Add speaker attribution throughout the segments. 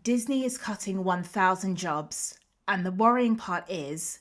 Speaker 1: Disney is cutting 1,000 jobs, and the worrying part is,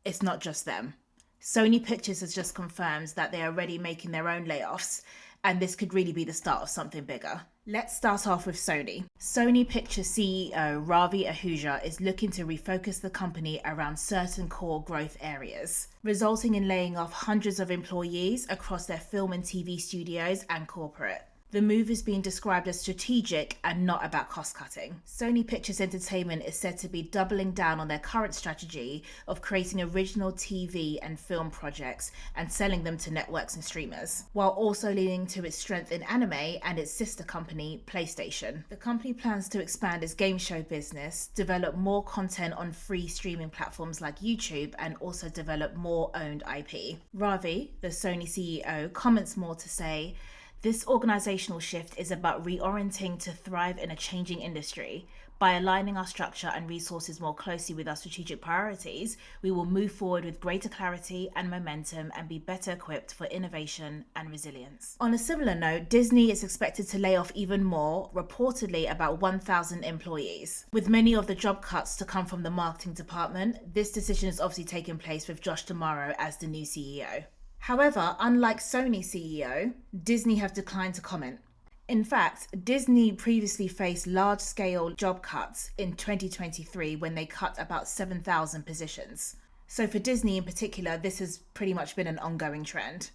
Speaker 1: it's not just them. Sony Pictures has just confirmed that they are already making their own layoffs, and this could really be the start of something bigger. Let's start off with Sony. Sony Pictures CEO Ravi Ahuja is looking to refocus the company around certain core growth areas, resulting in laying off hundreds of employees across their film and TV studios and corporate. The move is being described as strategic and not about cost-cutting. Sony Pictures Entertainment is said to be doubling down on their current strategy of creating original TV and film projects and selling them to networks and streamers, while also leaning to its strength in anime and its sister company, PlayStation. The company plans to expand its game show business, develop more content on free streaming platforms like YouTube, and also develop more owned IP. Ravi, the Sony CEO, comments more to say, "This organizational shift is about reorienting to thrive in a changing industry. By aligning our structure and resources more closely with our strategic priorities, we will move forward with greater clarity and momentum and be better equipped for innovation and resilience." On a similar note, Disney is expected to lay off even more, reportedly about 1,000 employees. With many of the job cuts to come from the marketing department, this decision is obviously taking place with Josh D'Amaro as the new CEO. However, unlike Sony CEO, Disney have declined to comment. In fact, Disney previously faced large-scale job cuts in 2023 when they cut about 7,000 positions. So for Disney in particular, this has pretty much been an ongoing trend.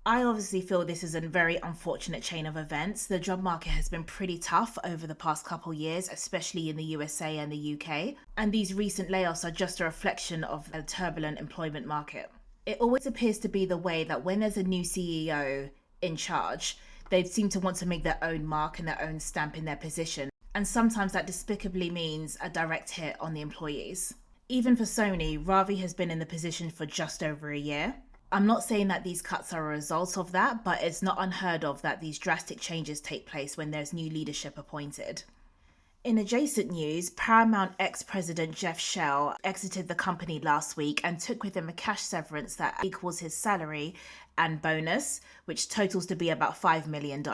Speaker 1: I obviously feel this is a very unfortunate chain of events. The job market has been pretty tough over the past couple years, especially in the USA and the UK, and these recent layoffs are just a reflection of a turbulent employment market. It always appears to be the way that when there's a new CEO in charge, they seem to want to make their own mark and their own stamp in their position. And sometimes that despicably means a direct hit on the employees. Even for Sony, Ravi has been in the position for just over a year. I'm not saying that these cuts are a result of that, but it's not unheard of that these drastic changes take place when there's new leadership appointed. In adjacent news, Paramount ex-president Jeff Shell exited the company last week and took with him a cash severance that equals his salary and bonus, which totals to be about $5 million.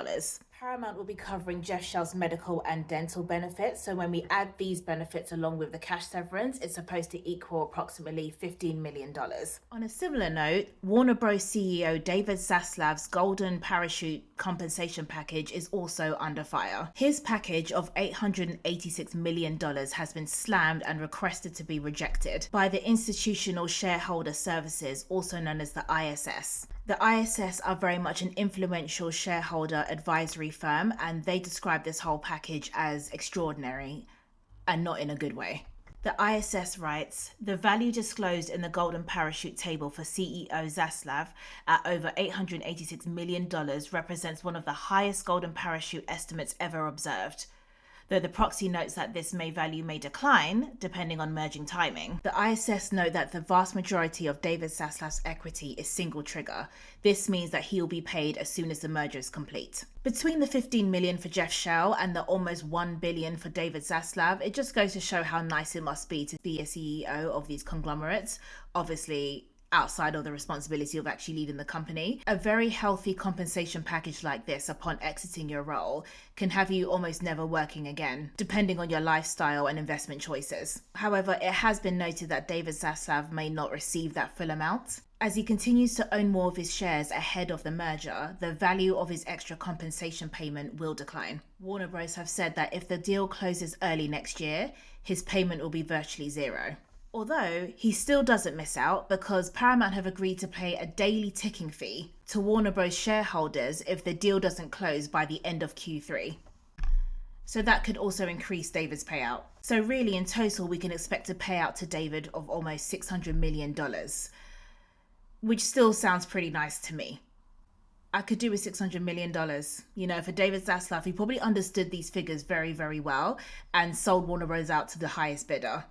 Speaker 1: Paramount will be covering Jeff Shell's medical and dental benefits, so when we add these benefits along with the cash severance, it's supposed to equal approximately $15 million. On a similar note, Warner Bros. CEO David Zaslav's golden parachute compensation package is also under fire. His package of $886 million has been slammed and requested to be rejected by the Institutional Shareholder Services, also known as the ISS. The ISS are very much an influential shareholder advisory firm, and they describe this whole package as extraordinary and not in a good way. The ISS writes, "The value disclosed in the golden parachute table for CEO Zaslav at over $886 million represents one of the highest golden parachute estimates ever observed. Though the proxy notes that this value may decline, depending on merging timing. The ISS note that the vast majority of David Zaslav's equity is single trigger. This means that he will be paid as soon as the merger is complete." Between the $15 million for Jeff Shell and the almost $1 billion for David Zaslav, it just goes to show how nice it must be to be a CEO of these conglomerates. Obviously, outside of the responsibility of actually leading the company. A very healthy compensation package like this upon exiting your role can have you almost never working again, depending on your lifestyle and investment choices. However, it has been noted that David Zaslav may not receive that full amount. As he continues to own more of his shares ahead of the merger, the value of his extra compensation payment will decline. Warner Bros. Have said that if the deal closes early next year, his payment will be virtually zero. Although, he still doesn't miss out because Paramount have agreed to pay a daily ticking fee to Warner Bros. Shareholders if the deal doesn't close by the end of Q3. So that could also increase David's payout. So really, in total, we can expect a payout to David of almost $600 million, which still sounds pretty nice to me. I could do with $600 million. You know, for David Zaslav, he probably understood these figures very, very well and sold Warner Bros. Out to the highest bidder.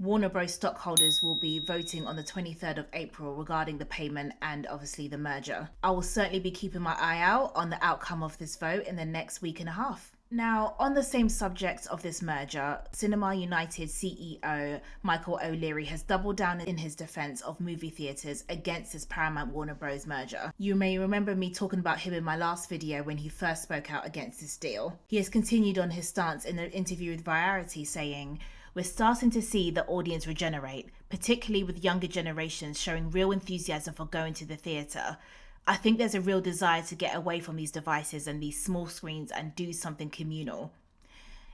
Speaker 1: Warner Bros. Stockholders will be voting on the 23rd of April regarding the payment and obviously the merger. I will certainly be keeping my eye out on the outcome of this vote in the next week and a half. Now, on the same subject of this merger, Cinema United CEO Michael O'Leary has doubled down in his defense of movie theaters against this Paramount-Warner Bros merger. You may remember me talking about him in my last video when he first spoke out against this deal. He has continued on his stance in an interview with Variety, saying, "We're starting to see the audience regenerate, particularly with younger generations showing real enthusiasm for going to the theatre. I think there's a real desire to get away from these devices and these small screens and do something communal.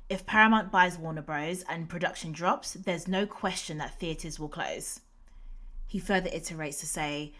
Speaker 1: If Paramount buys Warner Bros. And production drops, there's no question that theatres will close." He further iterates to say,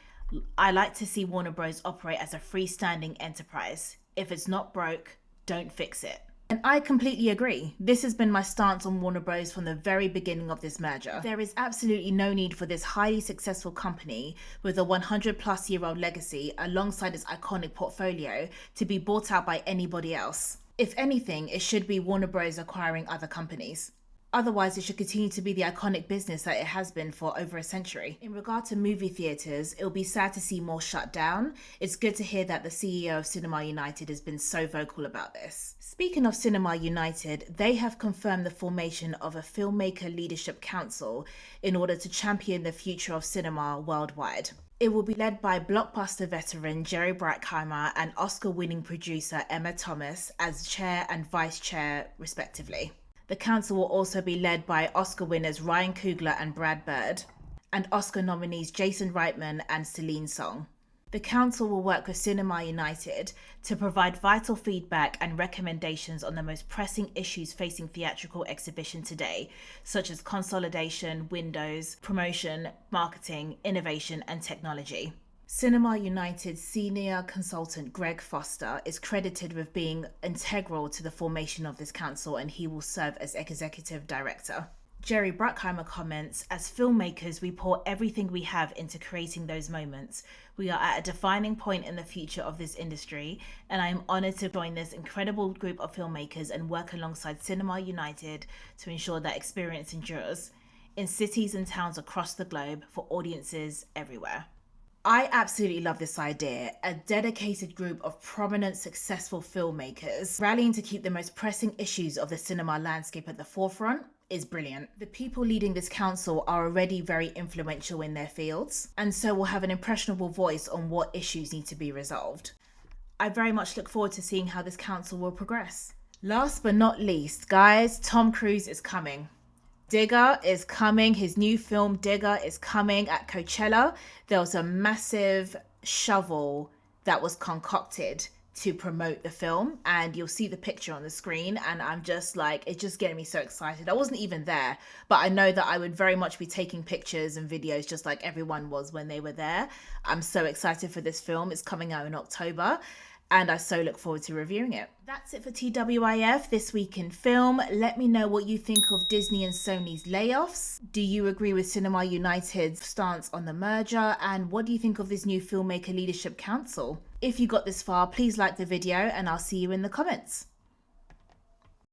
Speaker 1: "I like to see Warner Bros. Operate as a freestanding enterprise. If it's not broke, don't fix it." And I completely agree. This has been my stance on Warner Bros. From the very beginning of this merger. There is absolutely no need for this highly successful company with a 100-plus-year-old legacy alongside its iconic portfolio to be bought out by anybody else. If anything, it should be Warner Bros. Acquiring other companies. Otherwise, it should continue to be the iconic business that it has been for over a century. In regard to movie theatres, it'll be sad to see more shut down. It's good to hear that the CEO of Cinema United has been so vocal about this. Speaking of Cinema United, they have confirmed the formation of a Filmmaker Leadership Council in order to champion the future of cinema worldwide. It will be led by blockbuster veteran Jerry Bruckheimer and Oscar-winning producer Emma Thomas as chair and vice chair, respectively. The council will also be led by Oscar winners Ryan Coogler and Brad Bird, and Oscar nominees Jason Reitman and Celine Song. The council will work with Cinema United to provide vital feedback and recommendations on the most pressing issues facing theatrical exhibition today, such as consolidation, windows, promotion, marketing, innovation, and technology. Cinema United's senior consultant Greg Foster is credited with being integral to the formation of this council, and he will serve as executive director. Jerry Bruckheimer comments, "As filmmakers, we pour everything we have into creating those moments. We are at a defining point in the future of this industry, and I am honored to join this incredible group of filmmakers and work alongside Cinema United to ensure that experience endures in cities and towns across the globe for audiences everywhere." I absolutely love this idea. A dedicated group of prominent, successful filmmakers rallying to keep the most pressing issues of the cinema landscape at the forefront is brilliant. The people leading this council are already very influential in their fields, and so will have an impressionable voice on what issues need to be resolved. I very much look forward to seeing how this council will progress. Last but not least, guys, Tom Cruise is coming. Digger is coming. His new film Digger is coming at Coachella. There was a massive shovel that was concocted to promote the film, and you'll see the picture on the screen, and I'm just like, it's just getting me so excited. I wasn't even there, but I know that I would very much be taking pictures and videos just like everyone was when they were there. I'm so excited for this film. It's coming out in October, and I so look forward to reviewing it. That's it for TWIF This Week in Film. Let me know what you think of Disney and Sony's layoffs. Do you agree with Cinema United's stance on the merger? And what do you think of this new Filmmaker Leadership Council? If you got this far, please like the video, and I'll see you in the comments.